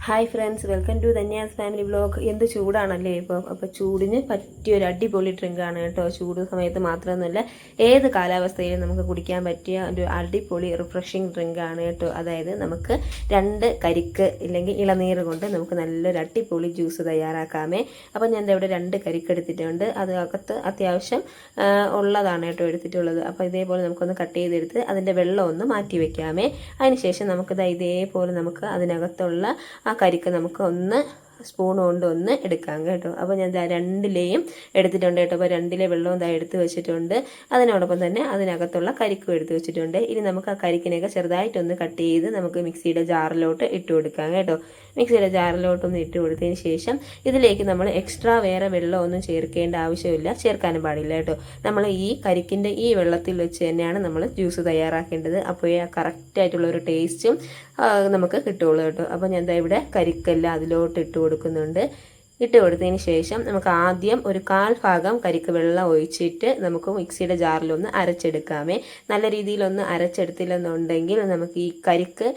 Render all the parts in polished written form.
Hi friends, welcome to Dhanya's family vlog. എന്ത് ചൂടാണല്ലേ ഇപ്പോൾ. അപ്പോൾ ചൂടിന് പറ്റിയൊരു അടിപൊളി ഡ്രിങ്കാണ് കേട്ടോ. ചൂട് സമയത്ത് മാത്രമൊന്നുമല്ല, ഏത് കാലാവസ്ഥയിലും നമുക്ക് കുടിക്കാൻ പറ്റിയ ഒരു അടിപൊളി റിഫ്രഷിങ് ഡ്രിങ്കാണ് കേട്ടോ. അതായത് നമുക്ക് 2 കരിക്ക് ഇല്ലെങ്കിൽ ഇളനീർ കൊണ്ട് നമുക്ക് നല്ലൊരു അടിപൊളി ജ്യൂസ് തയ്യാറാക്കാമേ. അപ്പോൾ ഞാൻ ഇവിടെ 2 കരിക്ക് എടുത്തിട്ടുണ്ട്. അതിനകത്ത് അത്യാവശ്യം ഉള്ളതാണ് കേട്ടോ എടുത്തിട്ടുള്ളത്. അപ്പോൾ ഇതേപോലെ നമുക്കൊന്ന് കട്ട് ചെയ്തെടുത്ത് അതിൻ്റെ വെള്ളം ഒന്ന് മാറ്റി വയ്ക്കാമേ. അതിനുശേഷം നമുക്കിത് ഇതേപോലെ നമുക്ക് അതിനകത്തുള്ള ആ കരിക്ക് നമുക്ക് ഒന്ന് സ്പൂൺ കൊണ്ട് ഒന്ന് എടുക്കാം കേട്ടോ. അപ്പോൾ ഞാൻ 2ലെയും എടുത്തിട്ടുണ്ട് കേട്ടോ. അപ്പോൾ 2ലെ വെള്ളവും എടുത്ത് വെച്ചിട്ടുണ്ട്. അതിനോടൊപ്പം തന്നെ അതിനകത്തുള്ള കരിക്കും എടുത്ത് വെച്ചിട്ടുണ്ട്. ഇനി നമുക്ക് ആ കരിക്കിനൊക്കെ ചെറുതായിട്ടൊന്ന് കട്ട് ചെയ്ത് നമുക്ക് മിക്സിയുടെ ജാറിലോട്ട് ഇട്ട് കൊടുക്കാം കേട്ടോ. മിക്സിയുടെ ജാറിലോട്ടൊന്ന് ഇട്ട് കൊടുത്തതിന് ശേഷം ഇതിലേക്ക് നമ്മൾ എക്സ്ട്രാ വേറെ വെള്ളമൊന്നും ചേർക്കേണ്ട ആവശ്യമില്ല, ചേർക്കാനും പാടില്ല കേട്ടോ. നമ്മൾ ഈ കരിക്കിൻ്റെ ഈ വെള്ളത്തിൽ വെച്ച് തന്നെയാണ് നമ്മൾ ജ്യൂസ് തയ്യാറാക്കേണ്ടത്. അപ്പോൾ കറക്റ്റായിട്ടുള്ള ഒരു ടേസ്റ്റും നമുക്ക് കിട്ടുള്ളൂ കേട്ടോ. അപ്പോൾ ഞാൻ ഇവിടെ കരിക്കെല്ലാം അതിലോട്ട് ഇട്ട് കൊടുക്കുന്നുണ്ട്. ഇട്ട് കൊടുത്തതിന് ശേഷം നമുക്ക് ആദ്യം ഒരു 1/4 ഭാഗം കരിക്ക് വെള്ളം ഒഴിച്ചിട്ട് നമുക്ക് മിക്സിയുടെ ജാറിലൊന്ന് അരച്ചെടുക്കാമേ. നല്ല രീതിയിലൊന്ന് അരച്ചെടുത്തില്ലെന്നുണ്ടെങ്കിൽ നമുക്ക് ഈ കരിക്ക്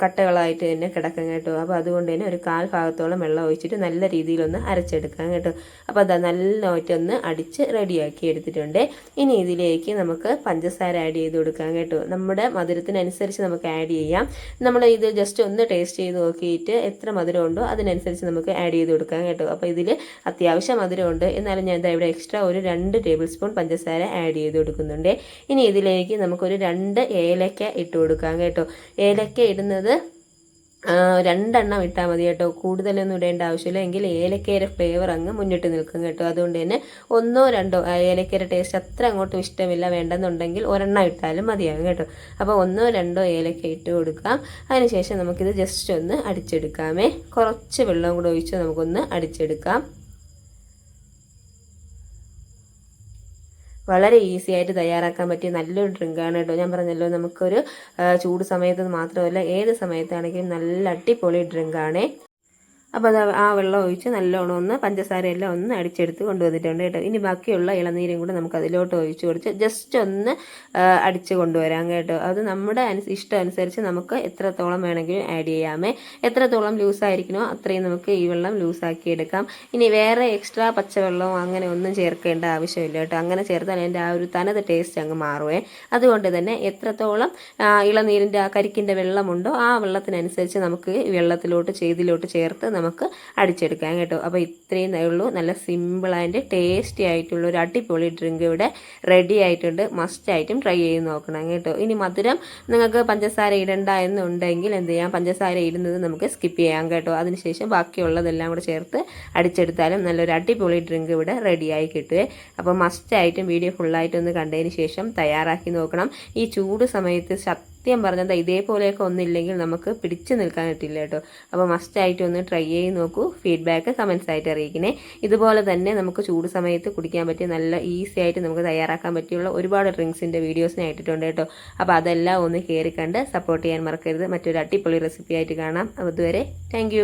കട്ടകളായിട്ട് തന്നെ കിടക്കും കേട്ടോ. അപ്പോൾ അതുകൊണ്ട് തന്നെ ഒരു 1/4 ഭാഗത്തോളം വെള്ളം ഒഴിച്ചിട്ട് നല്ല രീതിയിലൊന്ന് അരച്ചെടുക്കാം കേട്ടോ. അപ്പോൾ അത് നല്ലതായിട്ടൊന്ന് അടിച്ച് റെഡിയാക്കി എടുത്തിട്ടുണ്ട്. ഇനി ഇതിലേക്ക് നമുക്ക് പഞ്ചസാര ആഡ് ചെയ്ത് കൊടുക്കാം കേട്ടോ. നമ്മുടെ മധുരത്തിനനുസരിച്ച് നമുക്ക് ആഡ് ചെയ്യാം. നമ്മൾ ഇത് ജസ്റ്റ് ഒന്ന് ടേസ്റ്റ് ചെയ്ത് നോക്കിയിട്ട് എത്ര മധുരം ഉണ്ടോ അതിനനുസരിച്ച് നമുക്ക് ആഡ് ചെയ്ത് കൊടുക്കാം കേട്ടോ. അപ്പോൾ ഇതിൽ അത്യാവശ്യം മധുരമുണ്ട്, എന്നാലും ഞാൻ ഇവിടെ എക്സ്ട്രാ ഒരു 2 ടേബിൾ സ്പൂൺ പഞ്ചസാര ആഡ് ചെയ്ത് കൊടുക്കുന്നുണ്ട്. ഇനി ഇതിലേക്ക് നമുക്കൊരു 2 ഏലക്ക ഇട്ട് കൊടുക്കാം കേട്ടോ. ഏലക്ക ഇടുന്നത് 2 എണ്ണം ഇട്ടാൽ മതി കേട്ടോ. കൂടുതലൊന്നും ഇടേണ്ട ആവശ്യമില്ല, എങ്കിൽ ഏലക്കയുടെ ഫ്ലേവർ അങ്ങ് മുന്നിട്ട് നിൽക്കും കേട്ടോ. അതുകൊണ്ട് തന്നെ 1 or 2 ഏലക്കയുടെ ടേസ്റ്റ് അത്ര അങ്ങോട്ടും ഇഷ്ടമില്ല വേണ്ടെന്നുണ്ടെങ്കിൽ 1 എണ്ണം ഇട്ടാലും മതിയാകും കേട്ടോ. അപ്പോൾ 1 or 2 ഏലക്ക ഇട്ട് കൊടുക്കാം. അതിനുശേഷം നമുക്കിത് ജസ്റ്റ് ഒന്ന് അടിച്ചെടുക്കാമേ. കുറച്ച് വെള്ളം കൂടെ ഒഴിച്ച് നമുക്കൊന്ന് അടിച്ചെടുക്കാം. വളരെ ഈസി ആയിട്ട് തയ്യാറാക്കാൻ പറ്റിയ നല്ലൊരു ഡ്രിങ്കാണ് കേട്ടോ. ഞാൻ പറഞ്ഞല്ലോ, നമുക്കൊരു ചൂട് സമയത്ത് മാത്രമല്ല ഏത് സമയത്താണെങ്കിലും നല്ല അടിപൊളി ഡ്രിങ്കാണേ. അപ്പോൾ അത് ആ വെള്ളം ഒഴിച്ച് നല്ലോണം ഒന്ന് പഞ്ചസാരയെല്ലാം ഒന്ന് അടിച്ചെടുത്ത് കൊണ്ടുവന്നിട്ടുണ്ട് കേട്ടോ. ഇനി ബാക്കിയുള്ള ഇളനീരും കൂടെ നമുക്ക് അതിലോട്ട് ഒഴിച്ച് കൊടുത്ത് ജസ്റ്റ് ഒന്ന് അടിച്ച് കൊണ്ടുവരാം കേട്ടോ. അത് നമ്മുടെ ഇഷ്ടം അനുസരിച്ച് നമുക്ക് എത്രത്തോളം വേണമെങ്കിലും ആഡ് ചെയ്യാമേ. എത്രത്തോളം ലൂസായിരിക്കണോ അത്രയും നമുക്ക് ഈ വെള്ളം ലൂസാക്കി എടുക്കാം. ഇനി വേറെ എക്സ്ട്രാ പച്ചവെള്ളമോ അങ്ങനെ ഒന്നും ചേർക്കേണ്ട ആവശ്യമില്ല കേട്ടോ. അങ്ങനെ ചേർത്താൽ അതിൻ്റെ ആ ഒരു തനത് ടേസ്റ്റ് അങ്ങ് മാറുവേ. അതുകൊണ്ട് തന്നെ എത്രത്തോളം ഇളനീരിൻ്റെ ആ കരിക്കിൻ്റെ വെള്ളമുണ്ടോ ആ വെള്ളത്തിനനുസരിച്ച് നമുക്ക് വെള്ളത്തിലോട്ട് ചെയ്തിലോട്ട് ചേർത്ത് നമുക്ക് അടിച്ചെടുക്കാം കേട്ടോ. അപ്പോൾ ഇത്രയും ഉള്ളൂ. നല്ല സിമ്പിളായിട്ട് ടേസ്റ്റി ആയിട്ടുള്ള ഒരു അടിപൊളി ഡ്രിങ്ക് ഇവിടെ റെഡി ആയിട്ടുണ്ട്. മസ്റ്റായിട്ടും ട്രൈ ചെയ്ത് നോക്കണം കേട്ടോ. ഇനി മധുരം നിങ്ങൾക്ക് പഞ്ചസാര ഇടണ്ട എന്നുണ്ടെങ്കിൽ എന്ത് ചെയ്യാം, പഞ്ചസാര ഇടുന്നത് നമുക്ക് സ്കിപ്പ് ചെയ്യാം കേട്ടോ. അതിനുശേഷം ബാക്കിയുള്ളതെല്ലാം കൂടെ ചേർത്ത് അടിച്ചെടുത്താലും നല്ലൊരു അടിപൊളി ഡ്രിങ്ക് ഇവിടെ റെഡിയായി കിട്ടുവേ. അപ്പോൾ മസ്റ്റായിട്ടും വീഡിയോ ഫുള്ളായിട്ടൊന്ന് കണ്ടതിന് ശേഷം തയ്യാറാക്കി നോക്കണം. ഈ ചൂട് സമയത്ത് സത്യം പറഞ്ഞാൽ ഇതേപോലെയൊക്കെ ഒന്നില്ലെങ്കിൽ നമുക്ക് പിടിച്ചു നിൽക്കാൻ പറ്റില്ല കേട്ടോ. അപ്പോൾ മസ്റ്റായിട്ട് ഒന്ന് ട്രൈ ചെയ്ത് നോക്കൂ. ഫീഡ്ബാക്ക് കമൻസ് ആയിട്ട് അറിയിക്കണേ. ഇതുപോലെ തന്നെ നമുക്ക് ചൂട് സമയത്ത് കുടിക്കാൻ പറ്റിയ നല്ല ഈസി ആയിട്ട് നമുക്ക് തയ്യാറാക്കാൻ പറ്റിയുള്ള ഒരുപാട് ഡ്രിങ്ക്സിൻ്റെ വീഡിയോസ് ഞാൻ ഇട്ടിട്ടുണ്ട് കേട്ടോ. അപ്പോൾ അതെല്ലാം ഒന്ന് കയറി കണ്ട് സപ്പോർട്ട് ചെയ്യാൻ മറക്കരുത്. മറ്റൊരു അടിപൊളി റെസിപ്പി ആയിട്ട് കാണാം. അതുവരെ താങ്ക്